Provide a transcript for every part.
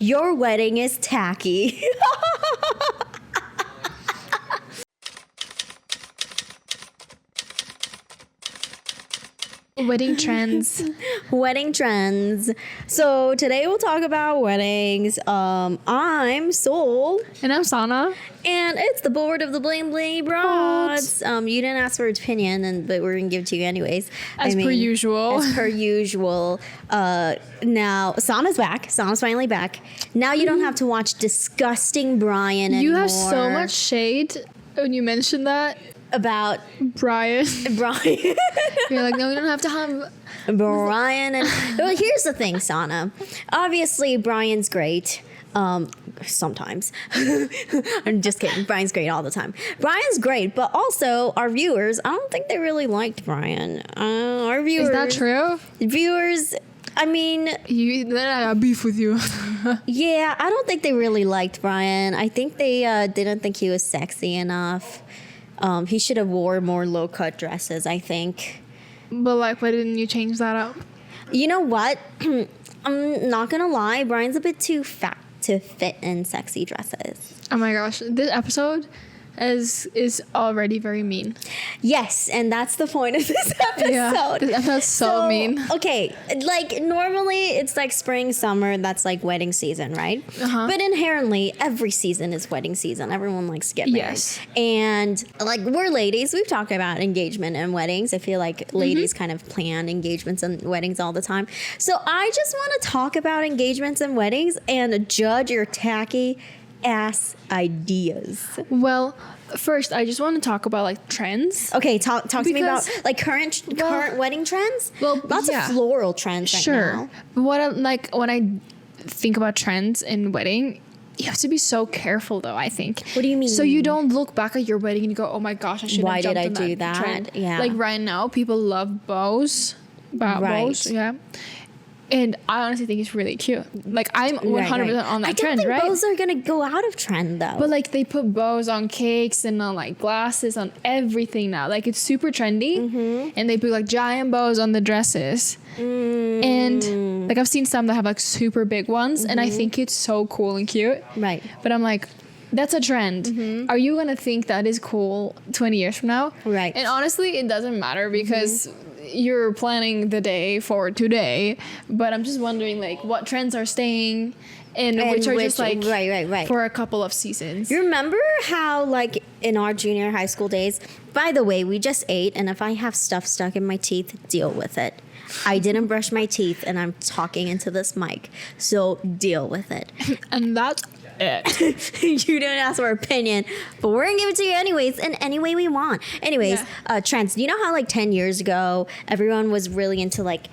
Your wedding is tacky. Wedding trends. Wedding trends. So today we'll talk about weddings. I'm Soul. And I'm SANNA. And it's the board of the Bling Bling Broads. You didn't ask for its opinion, but we're going to give it to you anyways. As per usual. As per usual. Now, SANNA's back. SANNA's finally back. Now you don't have to watch disgusting Brian anymore. You have so much shade when you mention that. About Brian. You're like, no, we don't have to have Brian. And well, here's the thing, SANNA. Obviously, Brian's great. Sometimes. I'm just kidding. Brian's great all the time. Brian's great, but also our viewers, I don't think they really liked Brian. Our viewers. Is that true? Viewers, I mean... Then I got beef with you. Yeah, I don't think they really liked Brian. I think they didn't think he was sexy enough. He should have wore more low-cut dresses, I think. But like, why didn't you change that up? You know what? I'm not gonna lie. Brian's a bit too fat to fit in sexy dresses. Oh my gosh, this episode is already very mean. Yes, and that's the point of this episode. Yeah, this episode's so mean. Okay, like normally it's like spring, summer, that's like wedding season, right? But inherently, every season is wedding season. Everyone likes to get married. Yes. And like we're ladies, we've talked about engagement and weddings. I feel like ladies kind of plan engagements and weddings all the time. So I just want to talk about engagements and weddings and judge your tacky ass ideas. Well, first, I just want to talk about like trends. Okay, talk to me about like current wedding trends. Well, lots of floral trends right now. But when I think about trends in wedding, you have to be so careful though, I think. What do you mean? So you don't look back at your wedding and you go, oh my gosh, I shouldn't have jumped on that. Why did I do that? Trend. Yeah. Like right now, people love bows. Bows, yeah. And I honestly think it's really cute. Like, I'm 100% on that trend, right? I don't think bows are going to go out of trend, though. But, like, they put bows on cakes and on, like, glasses, on everything now. Like, it's super trendy. And they put, like, giant bows on the dresses. And, like, I've seen some that have, like, super big ones. And I think it's so cool and cute. Right. But I'm like... That's a trend. Are you going to think that is cool 20 years from now? Right. And honestly, it doesn't matter because you're planning the day for today. But I'm just wondering, like, what trends are staying and which are just, like, right. for a couple of seasons. You remember how, like, in our junior high school days, by the way, we just ate, and if I have stuff stuck in my teeth, deal with it. I didn't brush my teeth, and I'm talking into this mic, so deal with it. And that's it. You didn't ask our opinion, but we're gonna give it to you anyways, in any way we want. Anyways, trends. You know how like 10 years ago, everyone was really into like,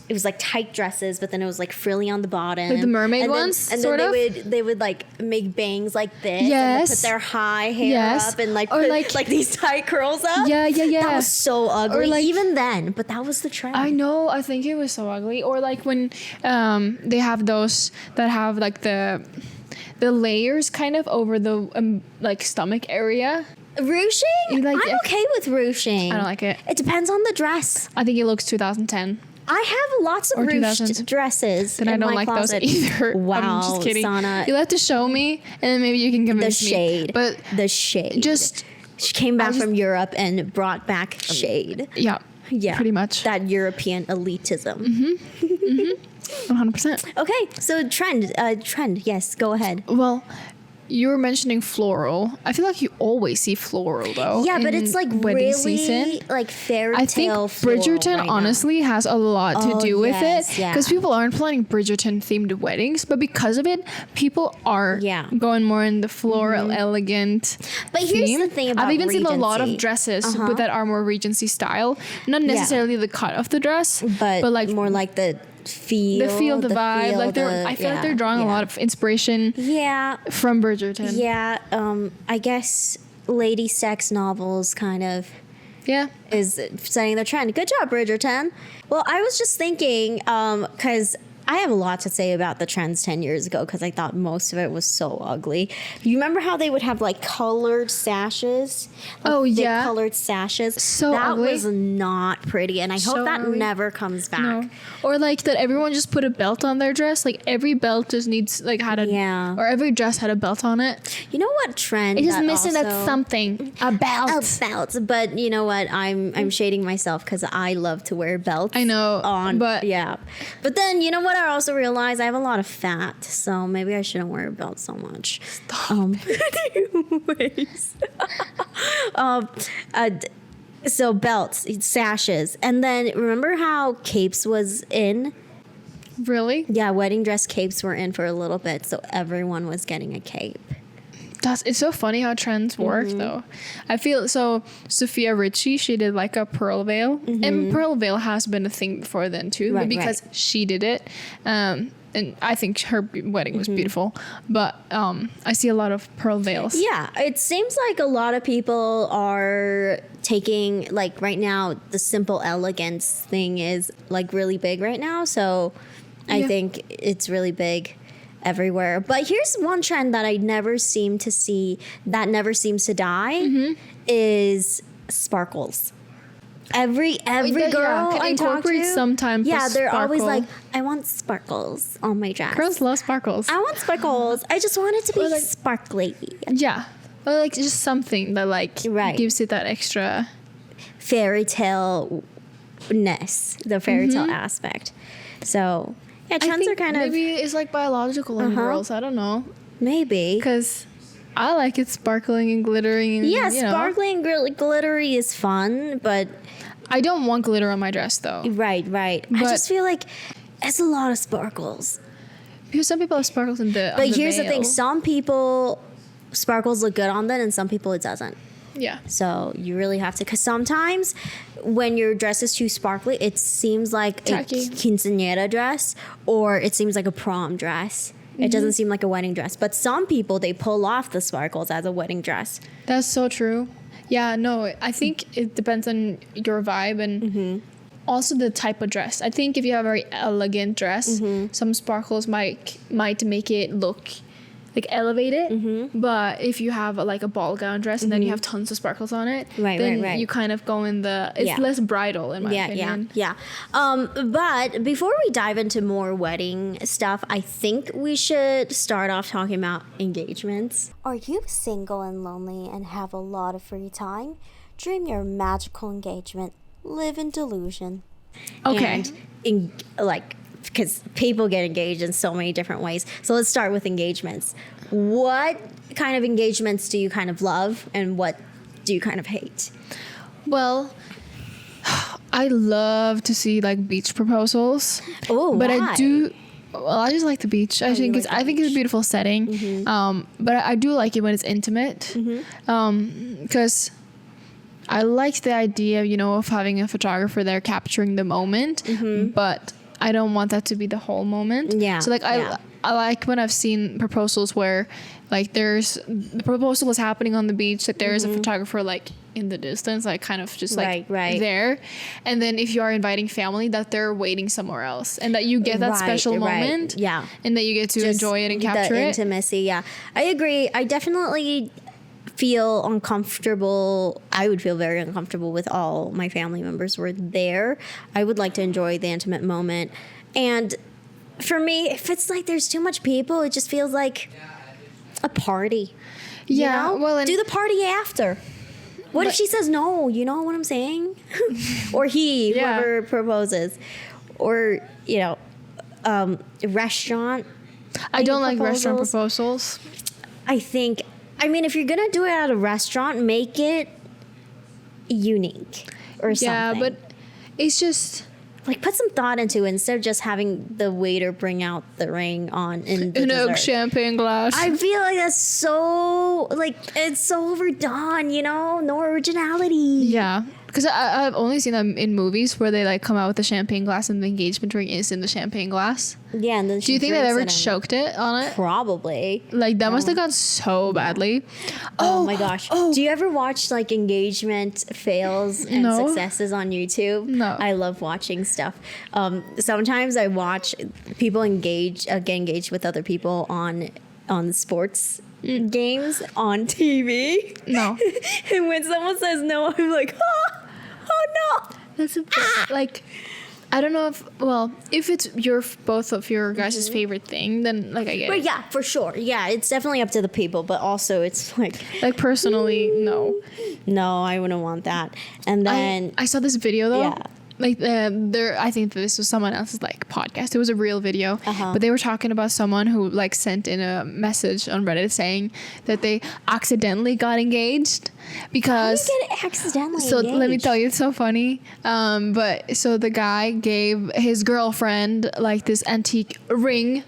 it was like tight dresses, but then it was like frilly on the bottom. Like the mermaid ones, and then they would like make bangs like this. Yes. And put their high hair up and like put like these tight curls up. Yeah. That was so ugly. Or like, even then, but that was the trend. I know. I think it was so ugly. Or like when they have those that have like the layers kind of over the like stomach area. Ruching? I'm okay with ruching. I don't like it. It depends on the dress. I think it looks 2010. I have lots of ruched dresses in my closet. And I don't like those either. Wow, I'm just kidding. SANNA. You'll have to show me, and then maybe you can convince me. The shade. But the shade. She came back from Europe and brought back shade. Yeah. Pretty much. That European elitism. 100%. Okay, so trend. Yes, go ahead. Well, you were mentioning floral. I feel like you always see floral though. Yeah, but it's like really season. Like fairy tale. I think Bridgerton honestly has a lot to do with it because people aren't planning Bridgerton themed weddings, but because of it, people are going more in the floral, elegant. But theme. Here's the thing about I've even Regency. seen a lot of dresses that are more Regency style, not necessarily the cut of the dress, but like more like the feel, the vibe. Like I feel like they're drawing a lot of inspiration. From Bridgerton. I guess lady sex novels kind of. Is setting the trend. Good job, Bridgerton. Well, I was just thinking, because I have a lot to say about the trends 10 years ago because I thought most of it was so ugly. You remember how they would have like colored sashes? Like, thick colored sashes. So that ugly. was not pretty, and I hope So that ugly. never comes back. No. Or like that everyone just put a belt on their dress. Like every belt just needs like had a or every dress had a belt on it. You know what trend? It's just that missing also, that something. A belt. A belt, but you know what? I'm shading myself because I love to wear belts. I know, but yeah. But then you know what? I also realized I have a lot of fat, so maybe I shouldn't wear a belt so much. Anyways, so belts, sashes, and then remember how capes was in? Really? Yeah, wedding dress capes were in for a little bit, so everyone was getting a cape. It's so funny how trends work though. I feel so Sophia Richie, she did like a pearl veil. And pearl veil has been a thing before then too, but because she did it. And I think her wedding was beautiful, but I see a lot of pearl veils. Yeah, it seems like a lot of people are taking, like right now, the simple elegance thing is like really big right now. So I think it's really big everywhere. But here's one trend that I never seem to see, that never seems to die, is sparkles. Every girl can I talk incorporate to, sometimes. they're always like, I want sparkles on my dress. Girls love sparkles. I want sparkles. I just want it to be sparkly. Yeah, or like just something that like gives it that extra fairy tale-ness, the fairy tale aspect. So yeah, trends are kind of maybe it's like biological in girls. I don't know, maybe because I like it sparkling and glittering. And, yeah, sparkling glittery is fun, but I don't want glitter on my dress though. Right. I just feel like it's a lot of sparkles. Because some people have sparkles in the. But here's the thing: some people sparkles look good on them, and some people it doesn't. Yeah. So you really have to, because sometimes when your dress is too sparkly, it seems like Tacky. a quinceañera dress, or it seems like a prom dress. It doesn't seem like a wedding dress. But some people, they pull off the sparkles as a wedding dress. That's so true. Yeah, no, I think it depends on your vibe and also the type of dress. I think if you have a very elegant dress, some sparkles might make it look like elevated. But if you have like a ball gown dress and then you have tons of sparkles on it, then you kind of go in the, it's less bridal in my opinion. Yeah. But before we dive into more wedding stuff, I think we should start off talking about engagements. Are you single and lonely and have a lot of free time? Dream your magical engagement. Live in delusion. Okay. And because people get engaged in so many different ways. So let's start with engagements. What kind of engagements do you kind of love, and what do you kind of hate? Well, I love to see like beach proposals. Oh, but why? I just like the beach. I think it's a beautiful setting. But I do like it when it's intimate. Because I like the idea, of having a photographer there capturing the moment, but I don't want that to be the whole moment. Yeah. So like I like when I've seen proposals where like the proposal is happening on the beach, that there is a photographer like in the distance, like kind of just like there. And then if you are inviting family, that they're waiting somewhere else, and that you get that special moment. Yeah. And that you get to enjoy it and capture the it. intimacy. Yeah. I agree. I definitely feel uncomfortable. I would feel very uncomfortable with all my family members were there. I would like to enjoy the intimate moment. And for me, if it's like there's too much people, it just feels like a party. Yeah. Well, do the party after. What if she says no? You know what I'm saying? Or whoever proposes. Or, restaurant. I don't like restaurant proposals. I mean, if you're going to do it at a restaurant, make it unique or something. Yeah, but it's just like put some thought into it instead of just having the waiter bring out the ring in the an dessert. oak champagne glass. I feel like that's so, it's so overdone, no originality. Yeah. Because I've only seen them in movies where they like come out with the champagne glass and the engagement ring is in the champagne glass. Yeah, and then Do you think they've ever choked it on it? Probably. Like that must have gone so badly. Oh my gosh. Do you ever watch like engagement fails and No. successes on YouTube? No. I love watching stuff. Sometimes I watch people get engaged with other people on sports games on TV. No. And when someone says no, I'm like, oh no. That's a bit, like, I don't know if it's both of your guys' favorite thing, then like I get But it. yeah, for sure. Yeah, it's definitely up to the people, but also it's like, Like personally, no. no, I wouldn't want that. And then I saw this video though. Yeah. Like I think that this was someone else's like podcast. It was a real video, but they were talking about someone who like sent in a message on Reddit saying that they accidentally got engaged because. how do you get accidentally So engaged? let me tell you, it's so funny. But so the guy gave his girlfriend like this antique ring.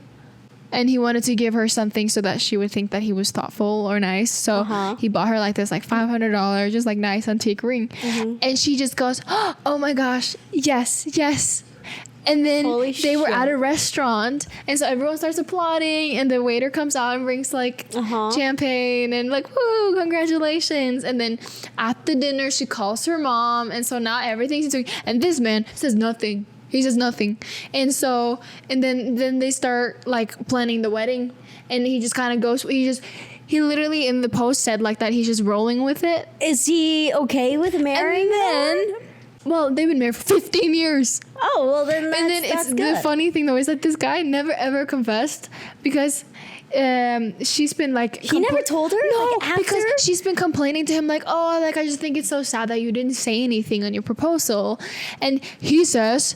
And he wanted to give her something so that she would think that he was thoughtful or nice. So he bought her like this like $500 just like nice antique ring. And she just goes, oh my gosh, yes. And then Holy they were shit. at a restaurant. And so everyone starts applauding. And the waiter comes out and brings like champagne and like, woo, congratulations. And then at the dinner, she calls her mom. And so now everything's doing. And this man says nothing. He says nothing. And so, and then they start like planning the wedding. And he just kind of goes, he literally in the post said like that he's just rolling with it. Is he okay with marrying And then, her? well, they've been married for 15 years. Oh, well then that's, And then that's it's good. the funny thing though is that this guy never ever confessed because she's been like He never told her? No, Like, after? because she's been complaining to him like, oh, like I just think it's so sad that you didn't say anything on your proposal. And he says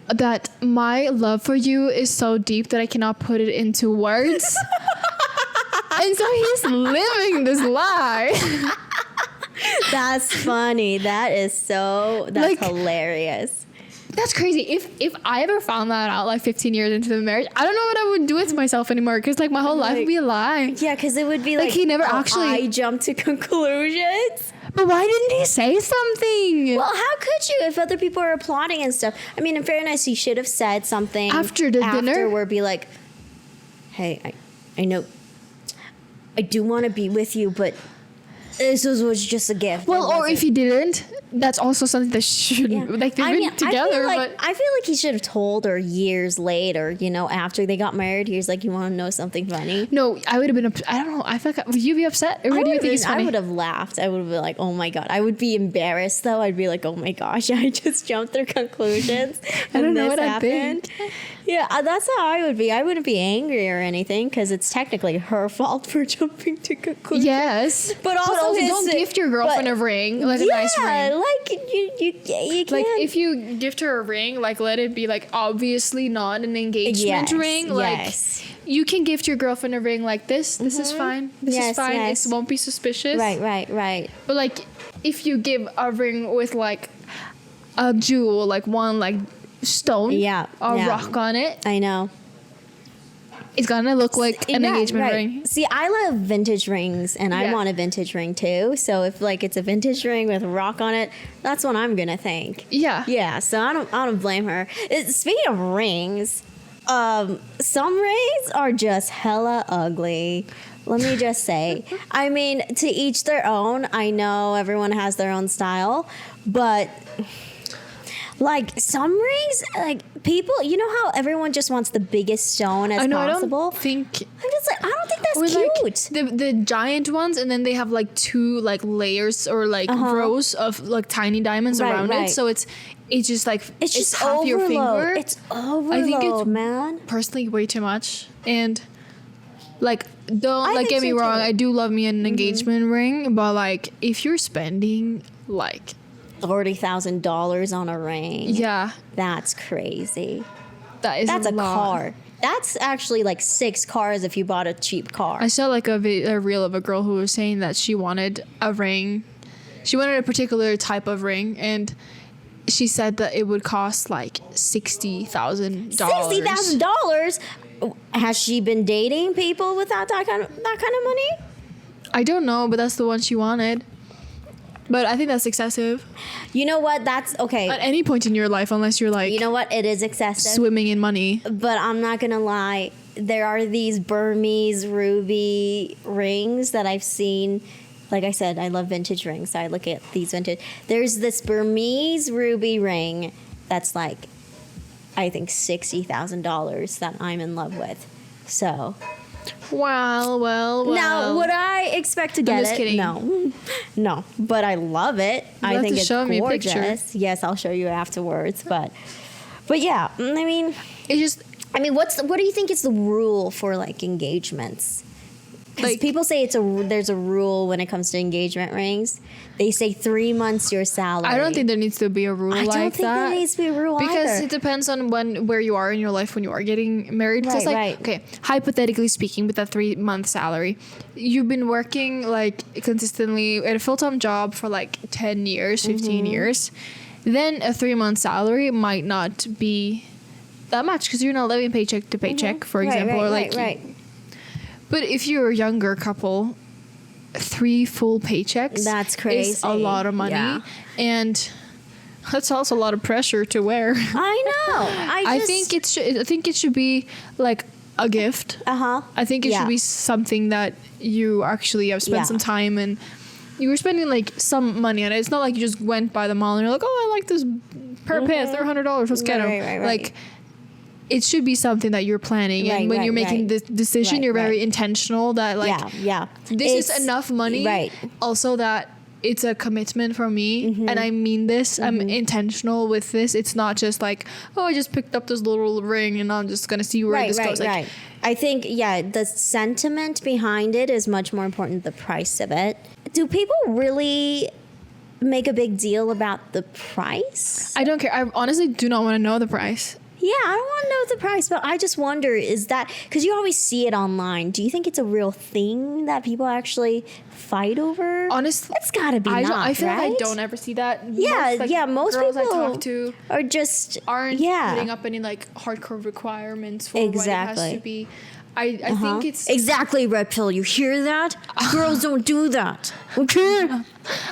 that my love for you is so deep that I cannot put it into words. And so he's living this lie. That's funny. That's Like- hilarious. That's crazy. If I ever found that out like 15 years into the marriage, I don't know what I would do with myself anymore because like my whole life would be a lie. Yeah, because it would be Like, like he never oh, actually- I jumped to conclusions. But why didn't he say something? Well, how could you if other people are applauding and stuff? I mean, in fairness, he should have said something After the dinner? Afterward, be like, "Hey, I know, I do want to be with you, but this was just a gift." Well, It or wasn't- if he didn't, that's also something that should Yeah. like they've been together. I feel like he should have told her years later. You know, after they got married, he was like, "You want to know something funny?" No, I would have been. I don't know. I feel like would you be upset or would you think it's I funny? would have laughed. I would have been like, "Oh my god!" I would be embarrassed though. I'd be like, "Oh my gosh!" I just jumped through conclusions. I don't and know this what I'd happened. think. Yeah, that's how I would be. I wouldn't be angry or anything because it's technically her fault for jumping to conclusions. Yes, But also his- don't gift your girlfriend but- a ring, like a nice Yeah, ring. like you can't. Like if you gift her a ring, like let it be like obviously not an engagement Yes, ring. Like yes. you can gift your girlfriend a ring like this. This is fine. This Yes, is fine. yes. It won't be suspicious. Right. But like if you give a ring with like a jewel, like one like stone, Yeah, or yeah. rock on it, I know. it's gonna look like an Yeah, engagement right. ring. See, I love vintage rings, and I Yeah. want a vintage ring too. So if like it's a vintage ring with a rock on it, that's what I'm gonna think. Yeah. Yeah. So I don't blame her. Speaking of rings, some rings are just hella ugly. Let me just say. I mean, to each their own. I know everyone has their own style, but like some rings, like people, you know how everyone just wants the biggest stone as I know. possible. I don't think. I'm just like, I don't think that's Or cute. like the giant ones, and then they have like two like layers or like rows of like tiny diamonds Right, around right. it. So it's just like it's just half overload. your finger. It's overload, I think it's man. personally way too much. And like don't I like think get me so, wrong, too. I do love me an engagement ring, but like if you're spending like $40,000 on a ring. yeah, That's crazy. that's That's a lot. car. That's actually like 6 cars if you bought a cheap car. I saw like a reel of a girl who was saying that she wanted a ring. She wanted a particular type of ring, and she said that it would cost like $60,000. $60,000. Has she been dating people without that kind of money? I don't know, but that's the one she wanted. But I think that's excessive. You know what? That's okay. At any point in your life, unless you're like, You know what? It is excessive. swimming in money. But I'm not gonna lie. There are these Burmese ruby rings that I've seen. Like I said, I love vintage rings. So I look at these vintage. There's this Burmese ruby ring that's like, I think $60,000 that I'm in love with. So. Well. Now, would I expect to get just it? kidding. No. But I love it. You'll I have think to it's show me a picture. gorgeous. Yes, I'll show you afterwards. But yeah, I mean, It just, what do you think is the rule for like engagements? Because like, people say there's a rule when it comes to engagement rings. They say 3 months your salary. I don't think there needs to be a rule like that. I don't think there needs to be a rule because either. it depends on where you are in your life when you are getting married. Because Right. okay, hypothetically speaking, with that 3 month salary, you've been working like consistently at a full time job for like 10 years, 15 years. Then a 3 month salary might not be that much because you're not living paycheck to paycheck, for example, or like. Right. But if you're a younger couple, 3 full paychecks That's crazy. is a lot of money. Yeah. And that's also a lot of pressure to wear. I know. I think it should be like a gift. I think it should be something that you actually have spent some time and you were spending like some money on it. It's not like you just went by the mall and you're like, oh, I like this pair of pants. They're $100. Let's get them. Right. Like, it should be something that you're planning, and when you're making this decision, you're very intentional that like, this is enough money. Right. Also that it's a commitment for me, and I mean this. I'm intentional with this. It's not just like, oh, I just picked up this little ring and I'm just gonna see where this goes. Like, I think the sentiment behind it is much more important than the price of it. Do people really make a big deal about the price? I don't care. I honestly do not want to know the price. Yeah, I don't want to know the price, but I just wonder, is that, because you always see it online, do you think it's a real thing that people actually fight over? Honestly, it's got to be I feel right? like I don't ever see that. Most girls people I talk to are just aren't putting up any like hardcore requirements for what it has to be. I think it's exactly, Red Pill. You hear that? Girls don't do that. Okay.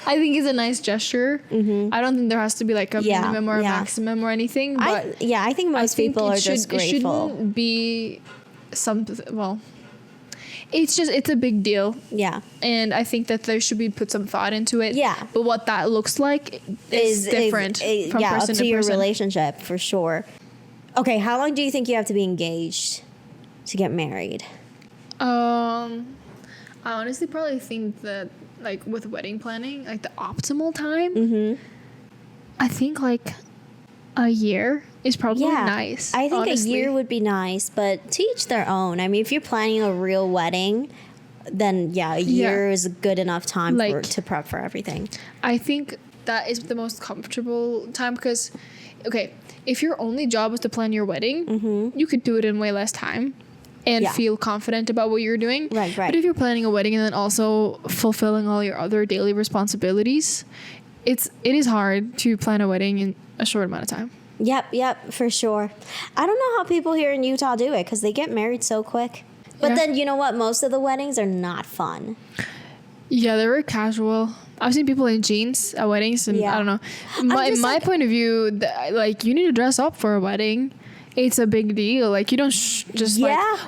I think it's a nice gesture. I don't think there has to be like a minimum or a maximum or anything. But I think most people are just grateful. It shouldn't be something. Well, it's a big deal. Yeah. And I think that there should be put some thought into it. Yeah. But what that looks like is different from person up to your relationship for sure. Okay, how long do you think you have to be engaged to get married? I honestly probably think that like with wedding planning, like the optimal time, I think like a year is probably nice. I think a year would be nice, but to each their own. I mean, if you're planning a real wedding, then a year is a good enough time to prep for everything. I think that is the most comfortable time because, okay, if your only job is to plan your wedding, you could do it in way less time and feel confident about what you're doing. Right. But if you're planning a wedding and then also fulfilling all your other daily responsibilities, it is hard to plan a wedding in a short amount of time. Yep, for sure. I don't know how people here in Utah do it because they get married so quick. But then you know what? Most of the weddings are not fun. Yeah, they're very casual. I've seen people in jeans at weddings, and I don't know. In my point of view, you need to dress up for a wedding. It's a big deal. Like, you don't just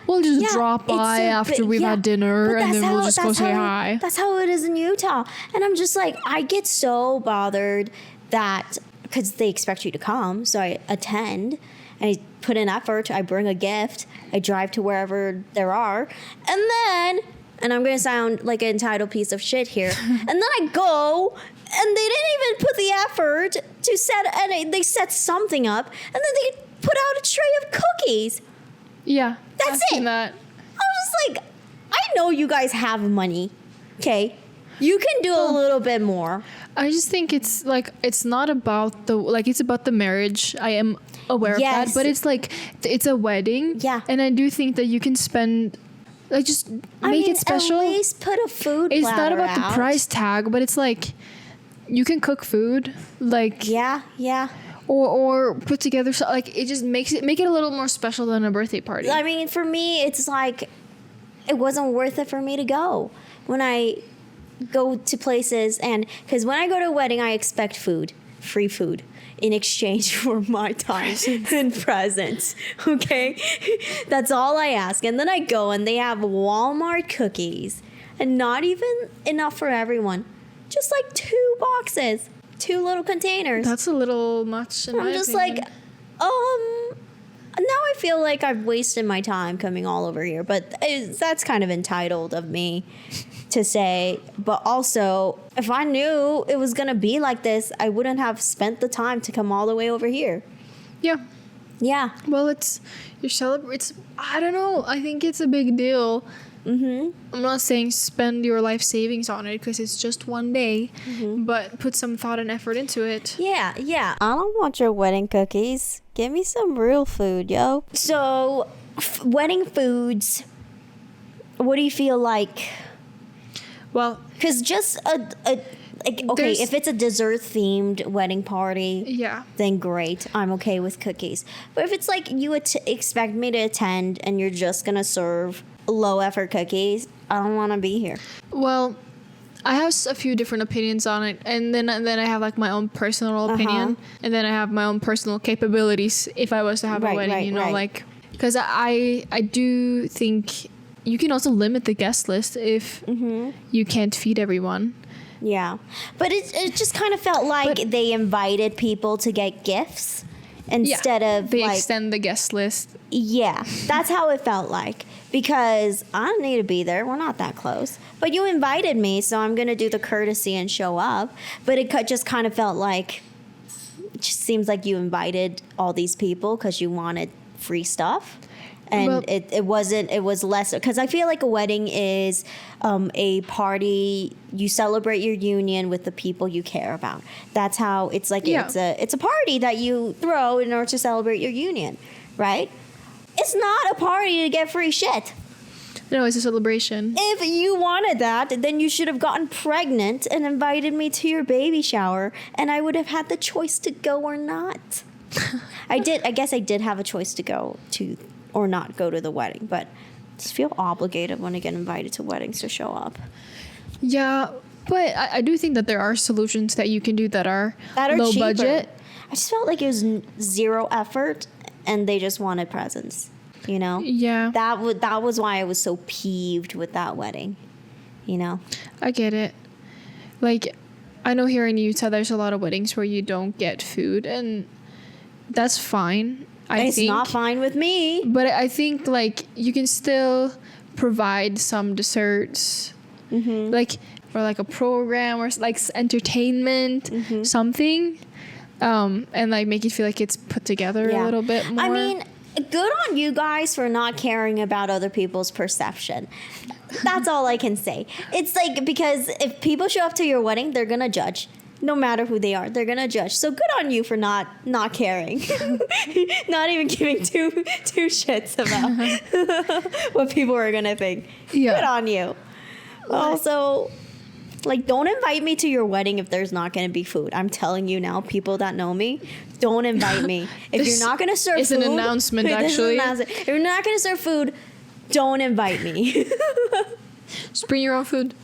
we'll just drop by after we've had dinner and then we'll just go say hi. That's how it is in Utah. And I'm just like, I get so bothered that, because they expect you to come, so I attend. I put in effort. I bring a gift. I drive to wherever there are. And then, and I'm going to sound like an entitled piece of shit here, and then I go, and they didn't even put the effort to set, and they set something up, and then they put out a tray of cookies. Yeah. That's it. That. I was just like, I know you guys have money. Okay. You can do a little bit more. I just think it's like, it's not about it's about the marriage. I am aware of that, but it's like, it's a wedding. Yeah. And I do think that you can spend, just make it special. At least put a food platter. It's not about the price tag, but it's like, you can cook food. Yeah. Or put together, it just make it a little more special than a birthday party. I mean, for me, it's like, it wasn't worth it for me to go. When I go to places, and because when I go to a wedding, I expect food, free food, in exchange for my time and presents. Okay, that's all I ask. And then I go, and they have Walmart cookies, and not even enough for everyone. Just like 2 boxes, 2 little containers. That's a little much. I'm just like, now I feel like I've wasted my time coming all over here, but that's kind of entitled of me to say. But also, if I knew it was going to be like this, I wouldn't have spent the time to come all the way over here. Yeah. Yeah. Well, I don't know. I think it's a big deal. Mm-hmm. I'm not saying spend your life savings on it because it's just one day, but put some thought and effort into it. Yeah, yeah. I don't want your wedding cookies. Give me some real food, yo. So, wedding foods, what do you feel like? Well, because just okay, if it's a dessert-themed wedding party, yeah, then great. I'm okay with cookies. But if it's like you would expect me to attend and you're just going to serve low-effort cookies, I don't want to be here. Well, I have a few different opinions on it, and then I have like my own personal opinion, and then I have my own personal capabilities if I was to have a wedding, like, because I do think you can also limit the guest list if you can't feed everyone. Yeah, but it just kind of felt like they invited people to get gifts instead of they like, extend the guest list. Yeah, that's how it felt like, because I don't need to be there. We're not that close. But you invited me, so I'm going to do the courtesy and show up. But it just kind of felt like, it just seems like you invited all these people because you wanted free stuff. And it was less, because I feel like a wedding is a party. You celebrate your union with the people you care about. That's how it's like. Yeah. It's a party that you throw in order to celebrate your union, right? It's not a party to get free shit. No, it's a celebration. If you wanted that, then you should have gotten pregnant and invited me to your baby shower, and I would have had the choice to go or not. I guess I did have a choice to go to or not go to the wedding, but I just feel obligated when I get invited to weddings to show up. Yeah, but I do think that there are solutions that you can do that are low cheaper. Budget. I just felt like it was zero effort, and they just wanted presents, you know? Yeah. That was why I was so peeved with that wedding, you know? I get it. Like, I know here in Utah there's a lot of weddings where you don't get food, and that's fine. It's not fine with me. But I think, like, you can still provide some desserts, like, or like a program or like entertainment, something, and like make it feel like it's put together a little bit more. I mean, good on you guys for not caring about other people's perception. That's all I can say. It's like, because if people show up to your wedding, they're gonna judge. No matter who they are, they're gonna judge. So good on you for not caring, not even giving two shits about what people are gonna think. Yeah. Good on you. Also, like, don't invite me to your wedding if there's not gonna be food. I'm telling you now, people that know me, don't invite me if you're not gonna serve food. It's an announcement, actually. If you're not gonna serve food, don't invite me. Just bring your own food.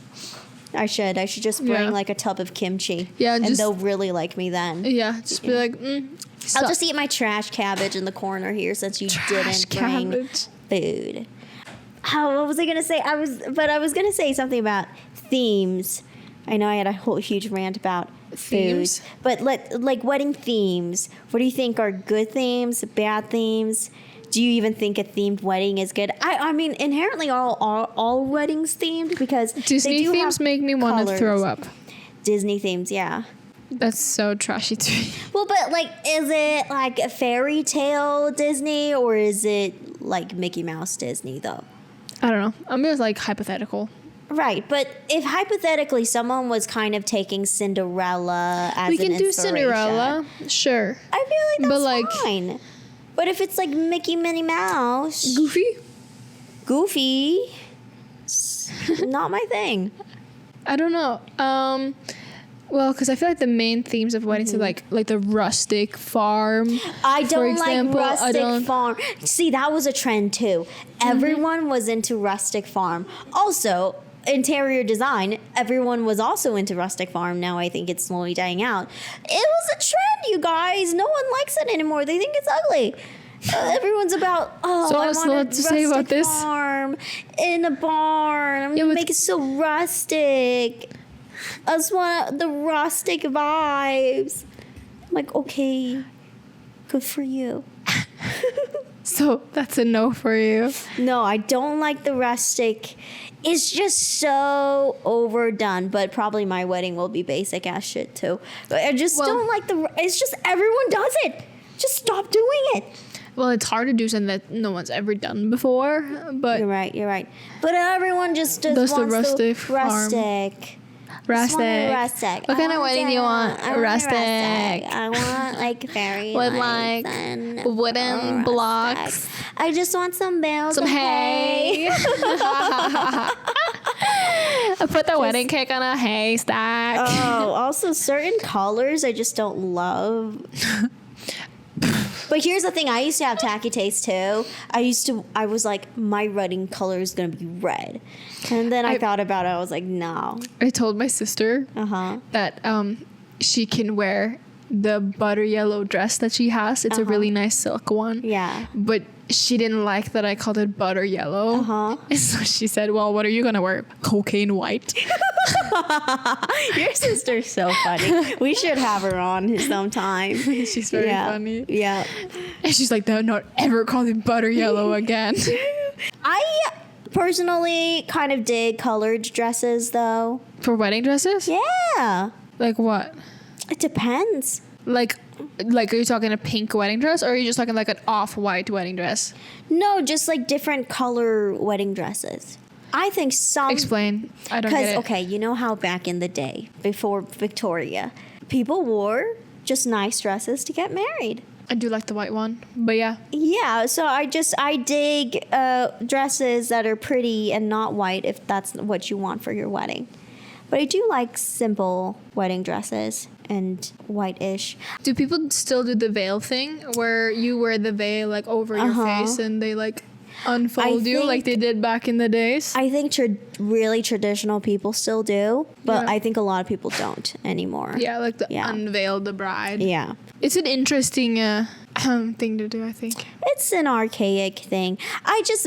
I should just bring like a tub of kimchi. Yeah, and they'll really like me then. Yeah, just be like, I'll just eat my trash cabbage in the corner here since you didn't bring food. What was I gonna say? I was gonna say something about themes. I know I had a whole huge rant about themes, but like wedding themes. What do you think are good themes, bad themes? Do you even think a themed wedding is good? I mean, inherently all weddings themed, because Disney themes make me want to throw up. Disney themes, yeah. That's so trashy to me. Well, but like, is it like a fairy tale Disney, or is it like Mickey Mouse Disney though? I don't know. I'm just like hypothetical. Right, but if hypothetically someone was kind of taking Cinderella as an inspiration, we can do Cinderella, sure. I feel like that's fine. But if it's like Mickey, Minnie Mouse, Goofy, not my thing. I don't know. Well, because I feel like the main themes of weddings are like the rustic farm. I don't like rustic farm. See, that was a trend too. Everyone was into rustic farm. Also, interior design. Everyone was also into rustic farm. Now I think it's slowly dying out. It was a trend, you guys. No one likes it anymore. They think it's ugly. Everyone's about, So I what's want a lot to say about rustic this? farm in a barn. I'm gonna make it so rustic. I just want the rustic vibes. I'm like, okay, good for you. So that's a no for you. No, I don't like the rustic. It's just so overdone. But probably my wedding will be basic ass shit too. But I just don't like it's just everyone does it. Just stop doing it. Well, it's hard to do something that no one's ever done before, but You're right. But everyone just Does the wants rustic the farm. rustic. Just want a rustic. What kind of wedding do you want? I want a Rustic. I want like fairy With lights like and wooden blocks. I just want some bales Some of hay. I put the wedding cake on a haystack. Oh, also certain colors I just don't love. But here's the thing, I used to have tacky taste too. I was like, my wedding color is gonna be red. And then I thought about it, I was like, no. I told my sister that she can wear the butter yellow dress that she has. It's a really nice silk one. Yeah. But she didn't like that I called it butter yellow. And so she said, well, what are you gonna wear? Cocaine white. Your sister's so funny. We should have her on sometime. She's very funny. Yeah. And she's like, don't not ever call it butter yellow again. I personally kind of dig colored dresses though. For wedding dresses? Yeah. Like what? It depends. Like are you talking a pink wedding dress, or are you just talking like an off-white wedding dress? No, just like different color wedding dresses. I think some... Explain. I don't get it. Because, okay, you know how back in the day, before Victoria, people wore just nice dresses to get married. I do like the white one, but yeah. Yeah, so I dig dresses that are pretty and not white if that's what you want for your wedding. But I do like simple wedding dresses and white-ish. Do people still do the veil thing where you wear the veil like over your face and they like unfold you like they did back in the days? I think really traditional people still do, but I think a lot of people don't anymore. Yeah, like unveil the bride. Yeah. It's an interesting thing to do, I think. It's an archaic thing.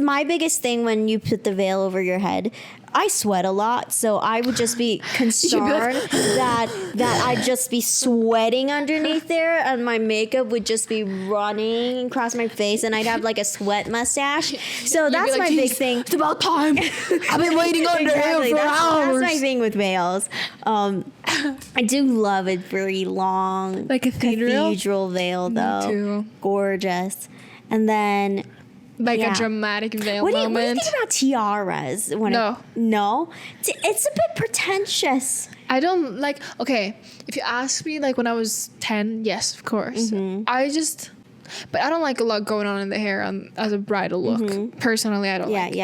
My biggest thing when you put the veil over your head, I sweat a lot, so I would just be concerned that I'd just be sweating underneath there, and my makeup would just be running across my face, and I'd have like a sweat mustache. So that's like, my big thing. It's about time. I've been waiting under here for hours. That's my thing with veils. I do love a very long, like cathedral veil, though. Me too. Gorgeous, and then. Like a dramatic veil moment. What do you think about tiaras? No? It's a bit pretentious. I don't like... Okay, if you ask me, like, when I was 10, yes, of course. But I don't like a lot going on in the hair as a bridal look. Personally, I don't like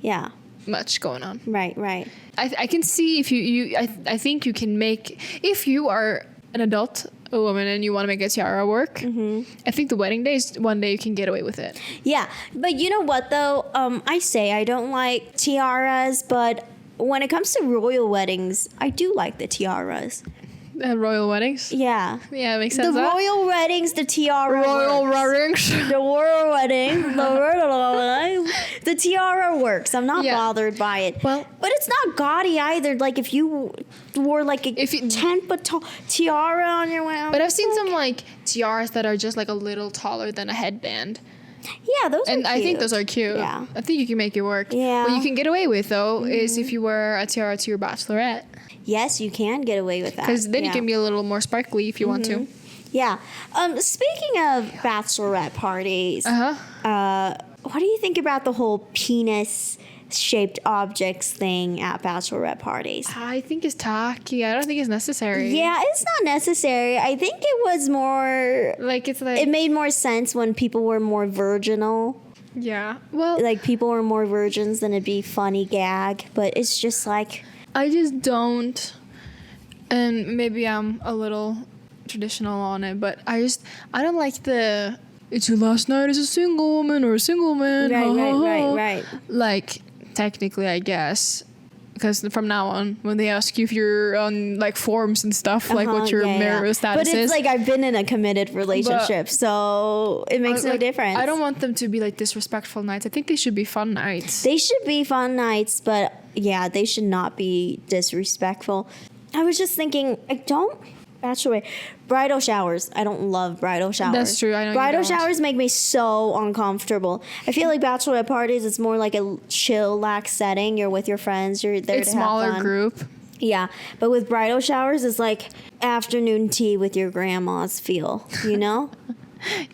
Yeah. much going on. Right. I can see if I think you can make... If you are an adult... a woman and you want to make a tiara work, I think the wedding days, one day you can get away with it. Yeah, but you know what though? I say I don't like tiaras, but when it comes to royal weddings, I do like the tiaras. Royal weddings? Yeah. Yeah, it makes sense. The royal weddings, the tiara Royal weddings. The royal wedding. The tiara works. I'm not bothered by it. Well, but it's not gaudy either. Like if you wore like a 10-foot tall tiara on your wedding. But I've seen some like tiaras that are just like a little taller than a headband. Yeah, those are cute. I think those are cute. Yeah. I think you can make it work. Yeah. What you can get away with, though, is if you wear a tiara to your bachelorette. Yes, you can get away with that. Because then you can be a little more sparkly if you want to. Yeah. Speaking of bachelorette parties, what do you think about the whole penis-shaped objects thing at bachelorette parties? I think it's tacky. I don't think it's necessary. Yeah, it's not necessary. I think it was more... It made more sense when people were more virginal. Yeah. Well... Like, people were more virgins, then it'd be funny gag. But it's just like... I just don't... And maybe I'm a little traditional on it, but I don't like the... It's your last night as a single woman or a single man. Right. Like, technically, I guess, because from now on, when they ask you if you're on like forums and stuff, like what your marital status is. But it's like I've been in a committed relationship, so it makes no difference. I don't want them to be like disrespectful nights. I think they should be fun nights. They should be fun nights, but yeah, they should not be disrespectful. I was just thinking, bridal showers. I don't love bridal showers. That's true. I know bridal you don't. showers make me so uncomfortable. I feel like bachelorette parties, it's more like a chill, lax setting. You're with your friends. You're there It's to have smaller fun. group. Yeah, but with bridal showers, it's like afternoon tea with your grandma's feel. You know?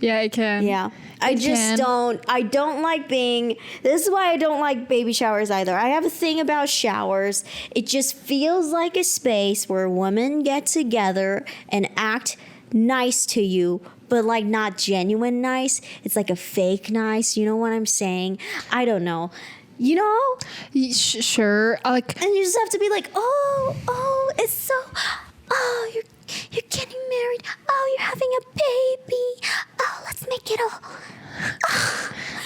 Yeah, it can. Yeah. I don't like this is why I don't like baby showers either. I have a thing about showers. It just feels like a space where women get together and act nice to you, but like not genuine nice. It's like a fake nice. You know what I'm saying? I don't know. You know? Sure. Like, and you just have to be like, oh, it's so, oh, you're getting married. Oh, you're having a baby. Oh, let's make it all.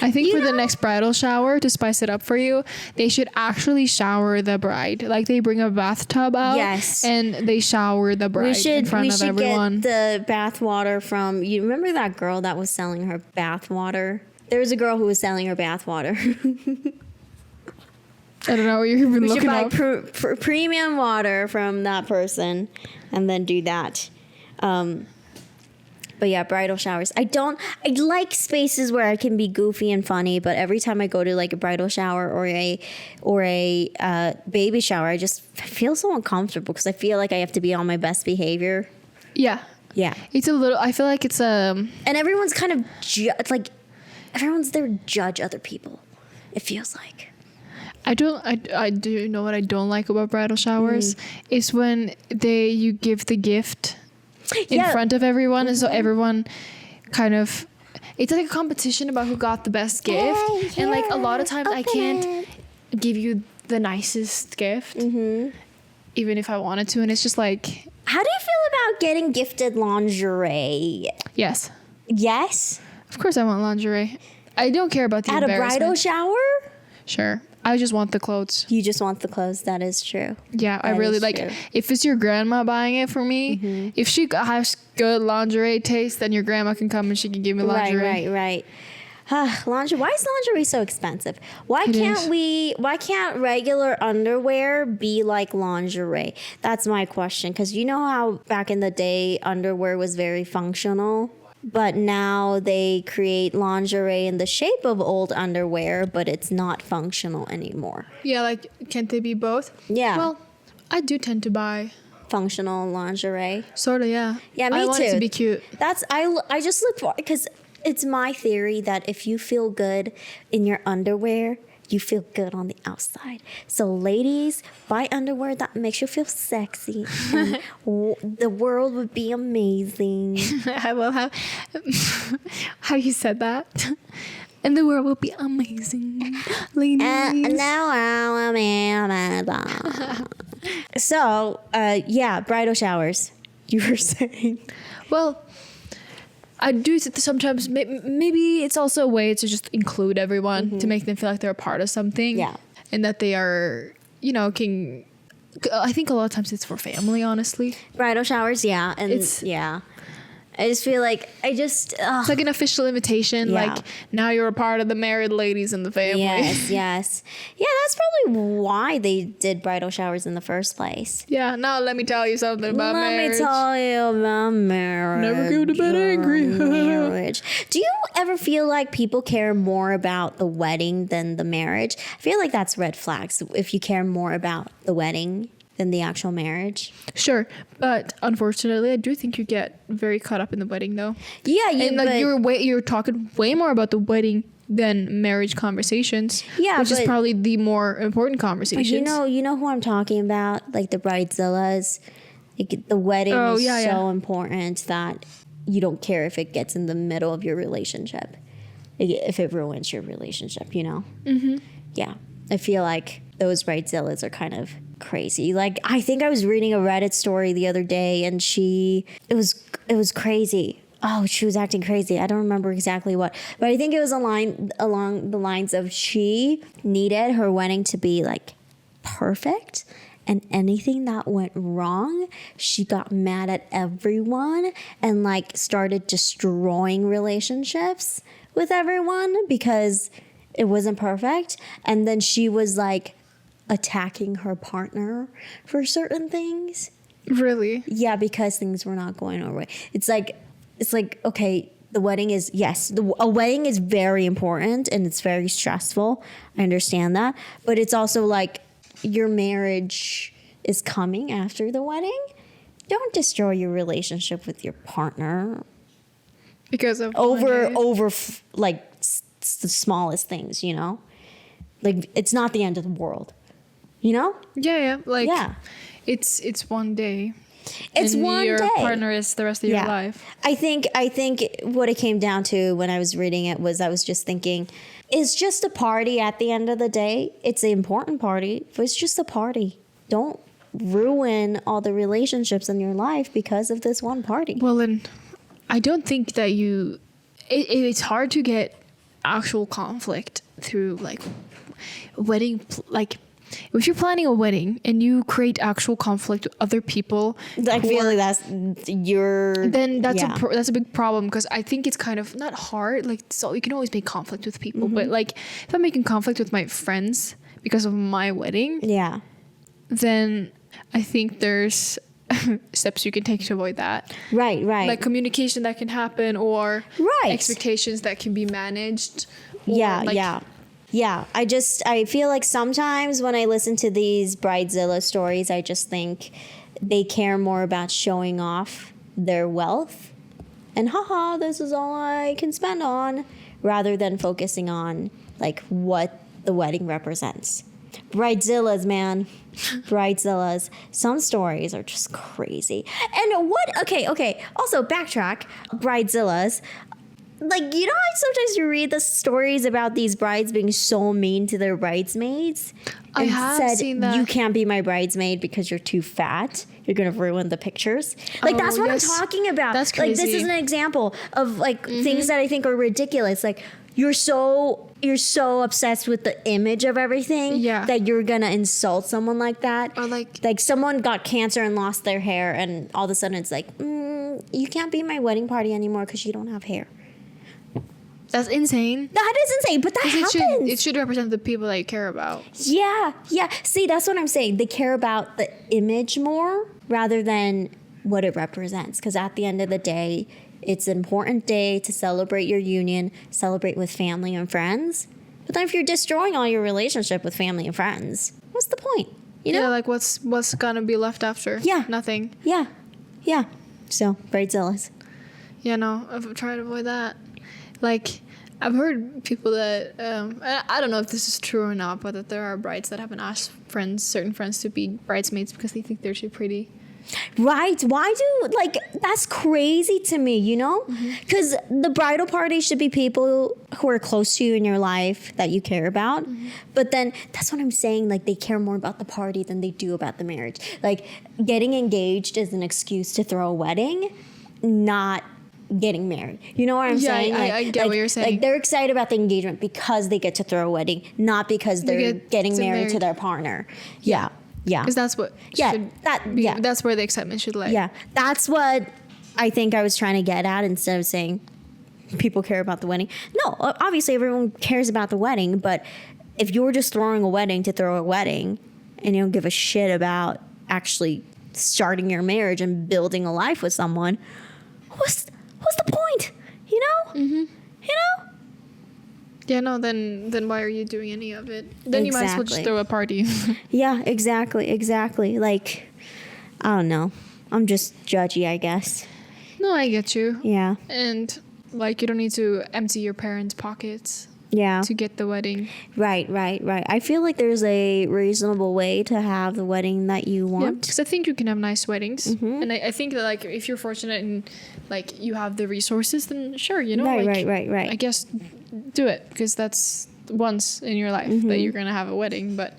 I think for the next bridal shower, to spice it up for you, they should actually shower the bride. Like they bring a bathtub out, yes, and they shower the bride in front of everyone. We should get the bath water from. You remember that girl that was selling her bath water? There was a girl who was selling her bath water. I don't know what you're even looking up. We should buy premium water from that person, and then do that. But yeah, bridal showers. I like spaces where I can be goofy and funny, but every time I go to like a bridal shower or a baby shower, I just feel so uncomfortable because I feel like I have to be on my best behavior. Yeah. Yeah. It's a little, I feel like it's and everyone's kind of, it's like, everyone's there to judge other people. It feels like. I do know what I don't like about bridal showers is when you give the gift in front of everyone, and so everyone kind of, it's like a competition about who got the best gift, and like a lot of times I can't give you the nicest gift, even if I wanted to, and it's just like. How do you feel about getting gifted lingerie? Yes. Yes? Of course I want lingerie. I don't care about the embarrassment. At a bridal shower? Sure. I just want the clothes. You just want the clothes. That is true. Yeah, I really like it. If it's your grandma buying it for me, if she has good lingerie taste, then your grandma can come and she can give me lingerie. Right. Lingerie. Why is lingerie so expensive? Why can't regular underwear be like lingerie? That's my question. Because you know how back in the day underwear was very functional? But now they create lingerie in the shape of old underwear, but it's not functional anymore. Yeah, like, can't they be both? Yeah. Well, I do tend to buy functional lingerie. Sort of, yeah. Yeah, me too. I want it to be cute. I just look for, because it's my theory that if you feel good in your underwear, you feel good on the outside. So ladies, buy underwear that makes you feel sexy. And the world would be amazing. I will have how you said that. And the world will be amazing. Ladies. So, yeah, bridal showers. You were saying. Well, I do sometimes, maybe it's also a way to just include everyone, to make them feel like they're a part of something. Yeah. And that they are, I think a lot of times it's for family, honestly. Bridal showers, yeah. And yeah. I just feel like it's like an official invitation. Yeah. Like, now you're a part of the married ladies in the family. Yes. Yeah, that's probably why they did bridal showers in the first place. Yeah, now let me tell you something about marriage. Let me tell you about marriage. Never go to bed angry. Marriage. Do you ever feel like people care more about the wedding than the marriage? I feel like that's red flags if you care more about the wedding than the actual marriage. Sure, but unfortunately, I do think you get very caught up in the wedding, though. Yeah, you're talking way more about the wedding than marriage conversations. Yeah, which is probably the more important conversations. You know who I'm talking about, like the Bridezillas. Like, the wedding is so important that you don't care if it gets in the middle of your relationship, if it ruins your relationship. Yeah, I feel like those Bridezillas are kind of crazy. Like, I think I was reading a Reddit story the other day, and it was crazy. Oh, she was acting crazy. I don't remember exactly what, but I think it was along the lines of she needed her wedding to be like perfect. And anything that went wrong, she got mad at everyone and like started destroying relationships with everyone because it wasn't perfect. And then she was like attacking her partner for certain things. Really? Yeah, because things were not going her way. It's like, okay, the wedding is, yes, a wedding is very important and it's very stressful. I understand that. But it's also like, your marriage is coming after the wedding. Don't destroy your relationship with your partner Because of over like the smallest things, you know? Like, it's not the end of the world, you know? Yeah. Like, Yeah. it's one day. It's and one your day. partner is the rest of your life. I think what it came down to when I was reading it was I was just thinking, it's just a party at the end of the day. It's an important party, but it's just a party. Don't ruin all the relationships in your life because of this one party. Well, and I don't think that it's hard to get actual conflict through like wedding, like if you're planning a wedding and you create actual conflict with other people, I feel like that's that's a big problem, because I think it's kind of not hard. Like, so you can always make conflict with people, but like if I'm making conflict with my friends because of my wedding, yeah, then I think there's steps you can take to avoid that. Right. Like communication that can happen, or expectations that can be managed. Yeah, I feel like sometimes when I listen to these Bridezilla stories, I just think they care more about showing off their wealth and haha, this is all I can spend on, rather than focusing on like what the wedding represents. Bridezillas, man. Bridezillas. Some stories are just crazy. And okay. Also, backtrack. Bridezillas. Like, you know how sometimes you read the stories about these brides being so mean to their bridesmaids? I have seen that. You can't be my bridesmaid because you're too fat. You're going to ruin the pictures. Like, that's what I'm talking about. That's crazy. Like, this is an example of, like, things that I think are ridiculous. Like, you're so obsessed with the image of everything that you're going to insult someone like that. Or, like someone got cancer and lost their hair, and all of a sudden it's like, you can't be my wedding party anymore because you don't have hair. That's insane. That is insane, but that happens. It should represent the people that you care about. Yeah. See, that's what I'm saying. They care about the image more rather than what it represents. Because at the end of the day, it's an important day to celebrate your union, celebrate with family and friends. But then if you're destroying all your relationship with family and friends, what's the point? You know? Yeah, like what's gonna be left after? Yeah. Nothing. Yeah. So, Bridezillas. Yeah, no, I've tried to avoid that. Like, I've heard people that, I don't know if this is true or not, but that there are brides that haven't asked certain friends to be bridesmaids because they think they're too pretty. Right? Why that's crazy to me, you know? Because the bridal party should be people who are close to you in your life that you care about. But then that's what I'm saying. Like, they care more about the party than they do about the marriage. Like, getting engaged is an excuse to throw a wedding, not getting married. You know what I'm saying? I get what you're saying. Like, they're excited about the engagement because they get to throw a wedding, not because they're getting married to their partner. Yeah. Because that's what that's where the excitement should lay. Yeah. That's what I think I was trying to get at instead of saying people care about the wedding. No, obviously everyone cares about the wedding, but if you're just throwing a wedding to throw a wedding and you don't give a shit about actually starting your marriage and building a life with someone, what's the point? You know? You know? Yeah, no, then why are you doing any of it? Then you might as well just throw a party. Yeah, exactly. Like, I don't know. I'm just judgy, I guess. No, I get you. Yeah. And, like, you don't need to empty your parents' pockets. Yeah. To get the wedding. Right. I feel like there's a reasonable way to have the wedding that you want. Because I think you can have nice weddings. And I think that, like, if you're fortunate and, like, you have the resources, then sure, you know. Right. I guess do it, because that's once in your life that you're going to have a wedding. But,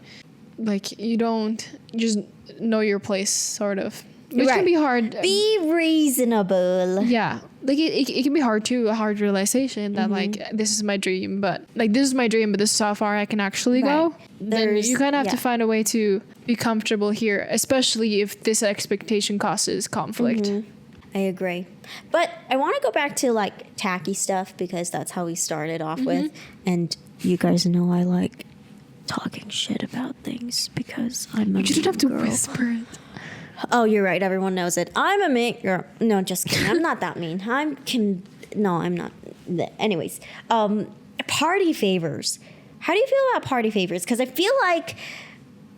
like, you don't just know your place, sort of. Which can be hard. Be reasonable. Yeah. like it can be a hard realization that like this is my dream, but this is how far I can actually go. Then you kind of have to find a way to be comfortable here, especially if this expectation causes conflict. I agree. But I want to go back to like tacky stuff because that's how we started off with. And you guys know I like talking shit about things because I'm a You don't have to girl. whisper it. Oh, you're right. Everyone knows it. I'm a mean girl. No, just kidding. I'm not that mean. No, I'm not. Anyways, party favors. How do you feel about party favors? Because I feel like,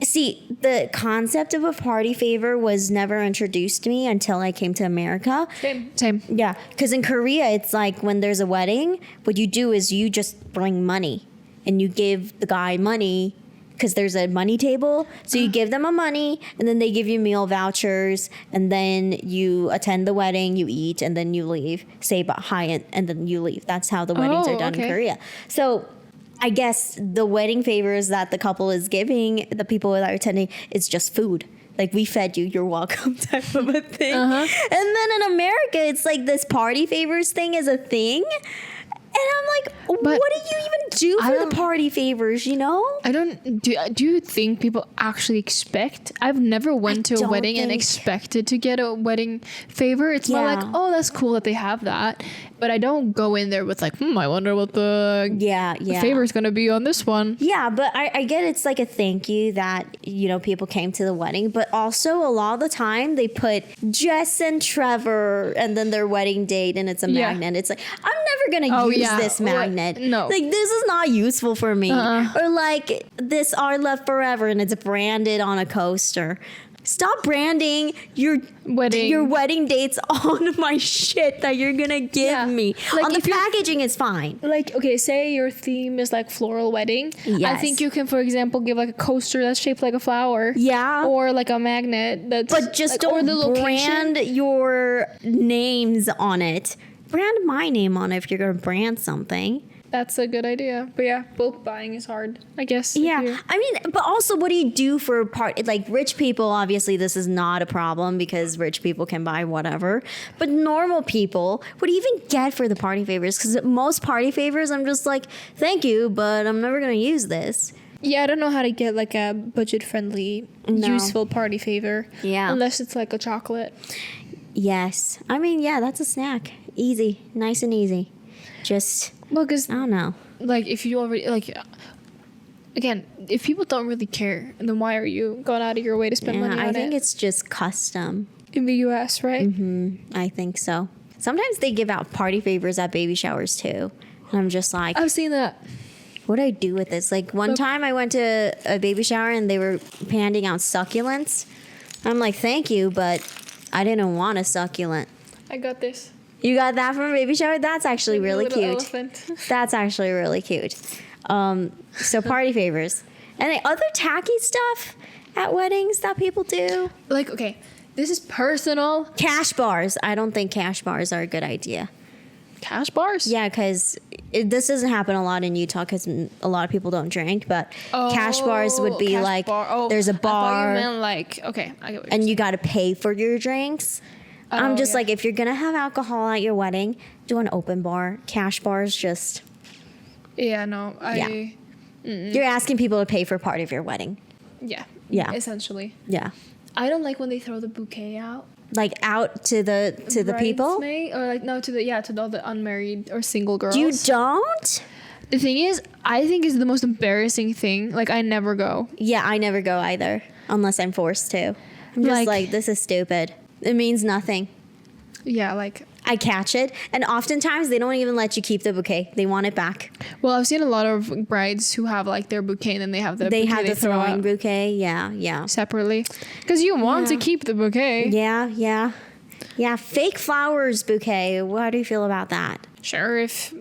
see, the concept of a party favor was never introduced to me until I came to America. Same. Yeah, because in Korea, it's like when there's a wedding, what you do is you just bring money and you give the guy money because there's a money table. So you give them a money and then they give you meal vouchers and then you attend the wedding, you eat, and then you leave. Say hi and then you leave. That's how the weddings are done in Korea. So I guess the wedding favors that the couple is giving the people that are attending, it's just food. Like, we fed you, you're welcome type of a thing. And then in America, it's like this party favors thing is a thing. And I'm like, But what do you even do for the party favors, you know? I don't do you think people actually expect? I've never went to a wedding and expected to get a wedding favor. It's more like, oh, that's cool that they have that. But I don't go in there with like, I wonder what the favor is going to be on this one. Yeah, but I get it's like a thank you that, you know, people came to the wedding. But also a lot of the time they put Jess and Trevor and then their wedding date and it's a magnet. It's like, I'm never going to use this magnet. No. Like, this is not useful for me. Or like this Our Love Forever and it's branded on a coaster. Stop branding your wedding dates on my shit that you're gonna give me. Like, on the packaging, it's fine. Like, okay, say your theme is like floral wedding. Yes. I think you can, for example, give like a coaster that's shaped like a flower. Yeah. Or like a magnet that's. But just like, don't or the location. brand your names on it. Brand my name on it if you're gonna brand something. That's a good idea. But yeah, bulk buying is hard, I guess. Yeah. I mean, but also what do you do for like rich people? Obviously, this is not a problem because rich people can buy whatever. But normal people, what do you even get for the party favors? Because most party favors, I'm just like, thank you, but I'm never going to use this. Yeah, I don't know how to get like a budget-friendly, useful party favor. Yeah. Unless it's like a chocolate. Yes. I mean, yeah, that's a snack. Easy. Nice and easy. Just... Well, because I don't know. Like, if you already, like, again, if people don't really care, then why are you going out of your way to spend money on it? I think it's just custom. In the U.S., right? I think so. Sometimes they give out party favors at baby showers, too. And I'm just like... I've seen that. What do I do with this? Like, one time I went to a baby shower and they were handing out succulents. I'm like, thank you, but I didn't want a succulent. I got this. You got that from a baby shower? That's actually really cute. Elephant. That's actually really cute. So party favors. And then other tacky stuff at weddings that people do. Like, okay, this is personal. Cash bars. I don't think cash bars are a good idea. Cash bars? Yeah, because this doesn't happen a lot in Utah because a lot of people don't drink. But cash bars would be like, there's a bar. I thought you meant like, okay, I get what and you got to pay for your drinks. I'm just like, if you're going to have alcohol at your wedding, do an open bar. Cash bars just... Yeah, no. You're asking people to pay for part of your wedding. Yeah. Yeah. Essentially. Yeah. I don't like when they throw the bouquet out. Like out to the people? Or like, no, to all the unmarried or single girls. You don't? The thing is, I think is the most embarrassing thing. Like, I never go. Yeah, I never go either. Unless I'm forced to. I'm just like this is stupid. It means nothing. Yeah, like... I catch it, and oftentimes they don't even let you keep the bouquet. They want it back. Well, I've seen a lot of brides who have like their bouquet and then they have the they bouquet have the throwing bouquet. Yeah. Separately. Because you want to keep the bouquet. Yeah. Fake flowers bouquet. How do you feel about that? Sure, if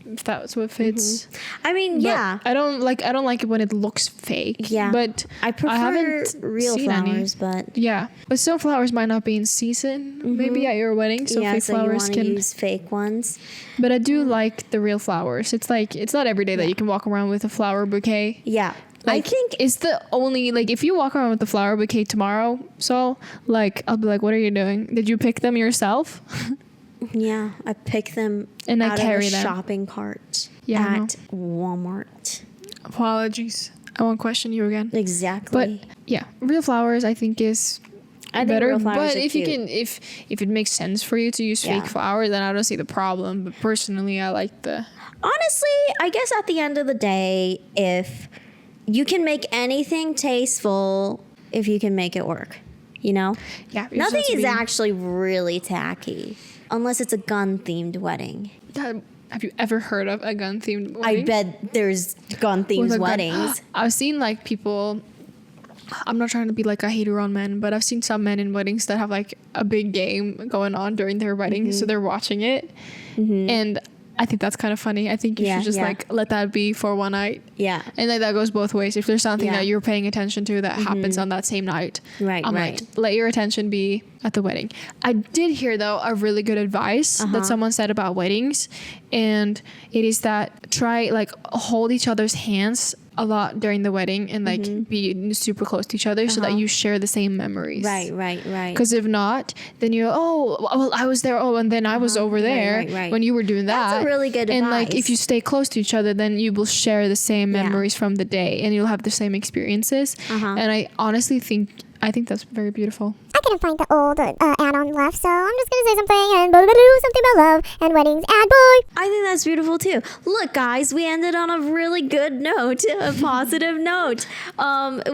that's what fits. I mean, but I don't like it when it looks fake. Yeah. But I prefer haven't real seen flowers, any. but yeah. But some flowers might not be in season maybe at your wedding. So fake flowers you use fake ones. But I do like the real flowers. It's like it's not every day that you can walk around with a flower bouquet. Yeah. Like, I think it's the only, like, if you walk around with the flower bouquet tomorrow, so, like, I'll be like, what are you doing? Did you pick them yourself? Yeah, I pick them And I out carry of a them. shopping cart Yeah, I know. at Walmart. Apologies. I won't question you again. Exactly. But yeah, real flowers I think is I think better. real flowers But are if cute. you can, if it makes sense for you to use Yeah. fake flowers, then I don't see the problem. But personally, I like the. Honestly, I guess at the end of the day, if you can make anything tasteful, if you can make it work, you know? Yeah, you just Nothing have to is be- actually really tacky unless it's a gun-themed wedding. Have you ever heard of a gun themed I wedding? bet there's gun-themed With a gun- weddings. I've seen like people. I'm not trying to be like a hater on men, but I've seen some men in weddings that have like a big game going on during their wedding, so they're watching it, and I think that's kind of funny. I think you Yeah, should just yeah. like let that be for one night. Yeah. And like that goes both ways. If there's something Yeah. that you're paying attention to that happens on that same night, Right, I'm right. like, let your attention be at the wedding. I did hear though a really good advice that someone said about weddings, and it is that try like hold each other's hands a lot during the wedding and like be super close to each other so that you share the same memories. Right. Because if not, then you're well, I was there. Oh, and then I was over there right. when you were doing that. That's a really good And like advice. if you stay close to each other, then you will share the same Yeah. memories from the day, and you'll have the same experiences. And I honestly think that's very beautiful. I couldn't find the old add-on left, so I'm just gonna say something and blah, blah, blah, something about love and weddings and boy. I think that's beautiful too. Look, guys, we ended on a really good note, a positive note.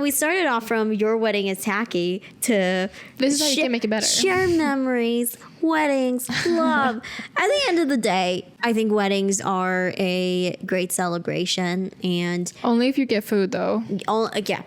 We started off from your wedding is tacky to This is how you can make it better. Share memories, weddings, love. At the end of the day, I think weddings are a great celebration, and Only if you get food though. yeah,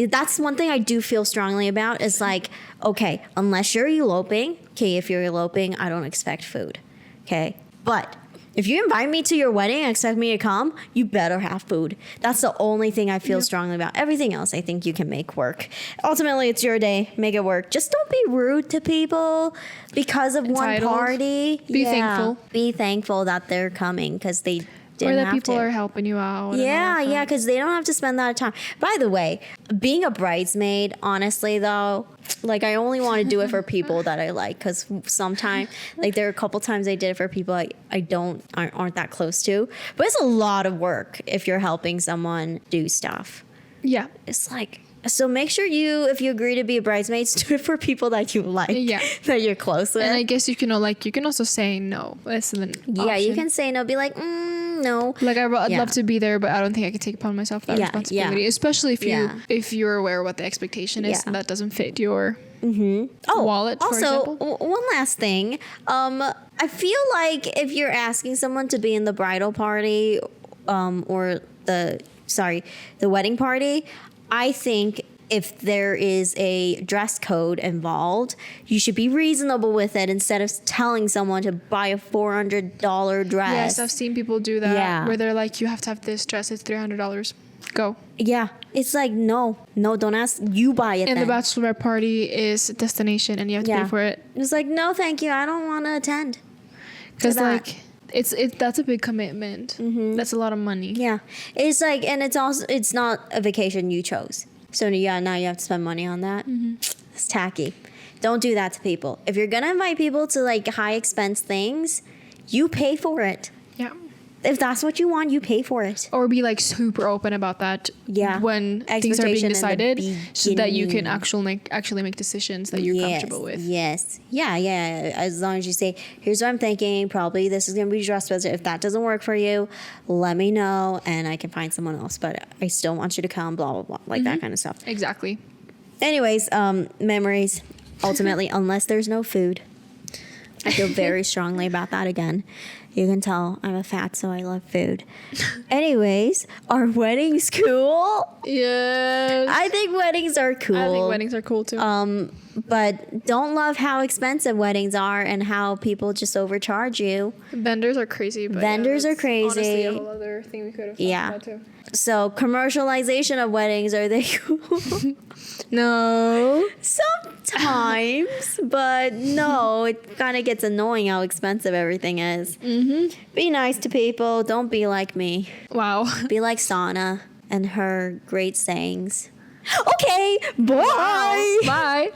that's one thing I do feel strongly about. Is like, okay, unless you're eloping, okay, if you're eloping, I don't expect food, okay, but if you invite me to your wedding and expect me to come, you better have food. That's the only thing I feel strongly about. Everything else, I think you can make work. Ultimately, it's your day. Make it work. Just don't be rude to people because of one Entitled. party. Be thankful. Be thankful that they're coming because they didn't Or that have people to. are helping you out. and all Yeah, of yeah, that. because they don't have to spend that time. By the way, being a bridesmaid, honestly, though, like I only want to do it for people that I like, because sometimes, like there are a couple times I did it for people aren't that close to. But it's a lot of work if you're helping someone do stuff. Yeah. It's like, so make sure if you agree to be a bridesmaid, do it for people that you like, Yeah. that you're close with. And I guess you can also say no. That's an yeah, you option. can say no, be like, no. Like I'd Yeah. love to be there, but I don't think I could take upon myself that Yeah, responsibility. yeah. Especially Yeah. if you're aware what the expectation is Yeah. and that doesn't fit your Oh, wallet, for also, example. one last thing. I feel like if you're asking someone to be in the bridal party, or the wedding party, I think if there is a dress code involved, you should be reasonable with it instead of telling someone to buy a $400 dress. Yes, I've seen people do that. Yeah. Where they're like, you have to have this dress. It's $300. Go. Yeah, it's like no, don't ask. You buy it. And then. the bachelorette party is a destination, and you have to Yeah. pay for it. It's like no, thank you. I don't want to attend. Because that. like that's a big commitment. That's a lot of money. Yeah, it's like, and it's not a vacation you chose. So yeah, now you have to spend money on that. It's tacky. Don't do that to people. If you're gonna invite people to like high expense things, you pay for it. Yeah. If that's what you want, you pay for it. Or be like super open about that. Yeah. When things are being Expectation in the decided, so that you can beginning. actually make decisions that you're comfortable with. Yes. Yeah. As long as you say, here's what I'm thinking. Probably this is gonna be dress code. If that doesn't work for you, let me know and I can find someone else. But I still want you to come. Blah blah blah. Like that kind of stuff. Exactly. Anyways, memories. Ultimately, unless there's no food, I feel very strongly about that again. You can tell I'm a fat, so I love food. Anyways, are weddings cool? Yes. I think weddings are cool. I think weddings are cool too. But don't love how expensive weddings are and how people just overcharge you. Vendors are crazy. But Vendors yeah, are that's honestly crazy. a whole other thing we could have Yeah. talked about too. So commercialization of weddings, are they cool? No. Sometimes, but no, it kind of gets annoying how expensive everything is. Be nice to people. Don't be like me. Wow. Be like SANNA and her great sayings. Okay, bye. Bye.